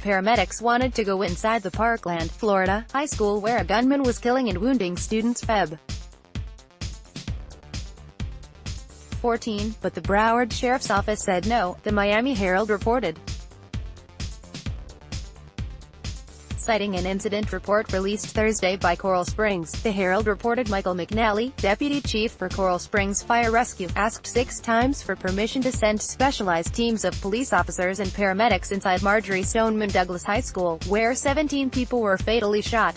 paramedics wanted to go inside the Parkland, Florida, high school where a gunman was killing and wounding students Feb. 14, but the Broward Sheriff's Office said no, the Miami Herald reported. Citing an incident report released Thursday by Coral Springs, the Herald reported Michael McNally, deputy chief for Coral Springs Fire Rescue, asked 6 times for permission to send specialized teams of police officers and paramedics inside Marjory Stoneman Douglas High School, where 17 people were fatally shot.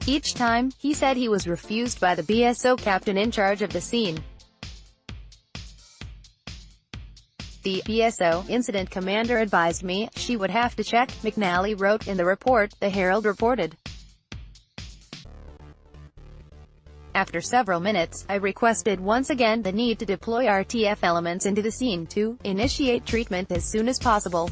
Each time, he said he was refused by the BSO captain in charge of the scene. The BSO incident commander advised me she would have to check, McNally wrote in the report, the Herald reported. After several minutes, I requested once again the need to deploy RTF elements into the scene to initiate treatment as soon as possible.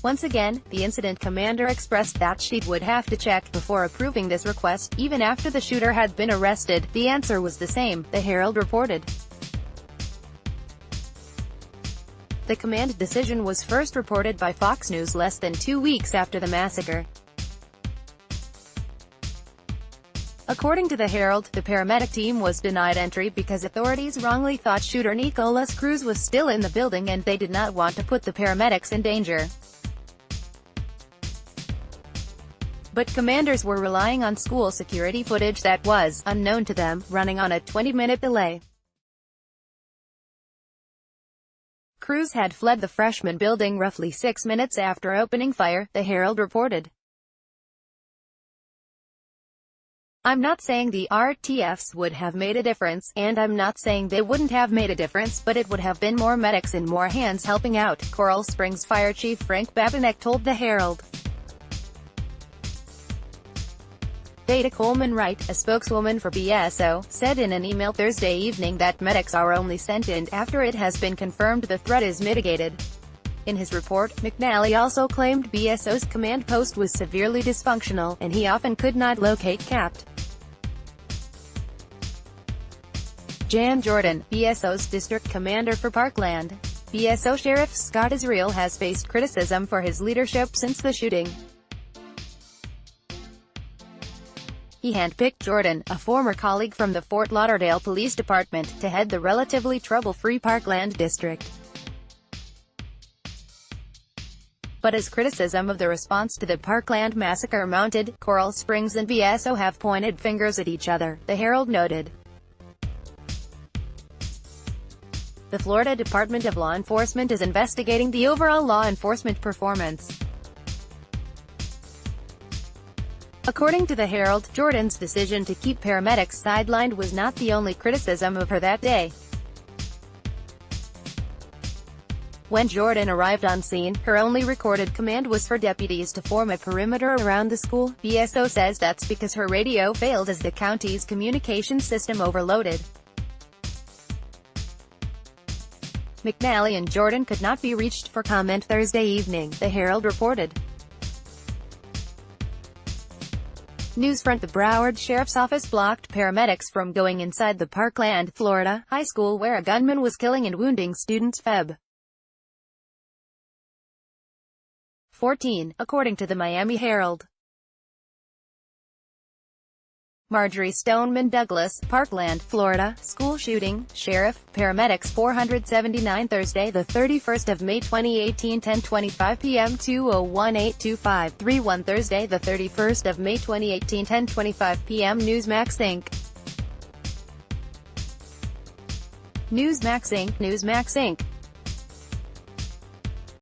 Once again, the incident commander expressed that she would have to check before approving this request, even after the shooter had been arrested. The answer was the same, the Herald reported. The command decision was first reported by Fox News less than 2 weeks after the massacre. According to the Herald, the paramedic team was denied entry because authorities wrongly thought shooter Nicolas Cruz was still in the building and they did not want to put the paramedics in danger. But commanders were relying on school security footage that was, unknown to them, running on a 20-minute delay. Cruz had fled the freshman building roughly 6 minutes after opening fire, the Herald reported. I'm not saying the RTFs would have made a difference, and I'm not saying they wouldn't have made a difference, but it would have been more medics and more hands helping out, Coral Springs Fire Chief Frank Babinek told the Herald. Beta Coleman-Wright, a spokeswoman for BSO, said in an email Thursday evening that medics are only sent in after it has been confirmed the threat is mitigated. In his report, McNally also claimed BSO's command post was severely dysfunctional, and he often could not locate Capt. Jan Jordan, BSO's district commander for Parkland. BSO Sheriff Scott Israel has faced criticism for his leadership since the shooting. He handpicked Jordan, a former colleague from the Fort Lauderdale Police Department, to head the relatively trouble-free Parkland district. But as criticism of the response to the Parkland massacre mounted, Coral Springs and BSO have pointed fingers at each other, the Herald noted. The Florida Department of Law Enforcement is investigating the overall law enforcement performance. According to the Herald, Jordan's decision to keep paramedics sidelined was not the only criticism of her that day. When Jordan arrived on scene, her only recorded command was for deputies to form a perimeter around the school. BSO says that's because her radio failed as the county's communication system overloaded. McNally and Jordan could not be reached for comment Thursday evening, the Herald reported. Newsfront: the Broward Sheriff's Office blocked paramedics from going inside the Parkland, Florida, high school where a gunman was killing and wounding students Feb. 14, according to the Miami Herald. Marjory Stoneman Douglas, Parkland, Florida, school shooting, sheriff, paramedics 479 Thursday the 31st of May 2018 10:25 p.m. 201-825-31 Thursday the 31st of May 2018 10:25 p.m. Newsmax Inc. Newsmax Inc.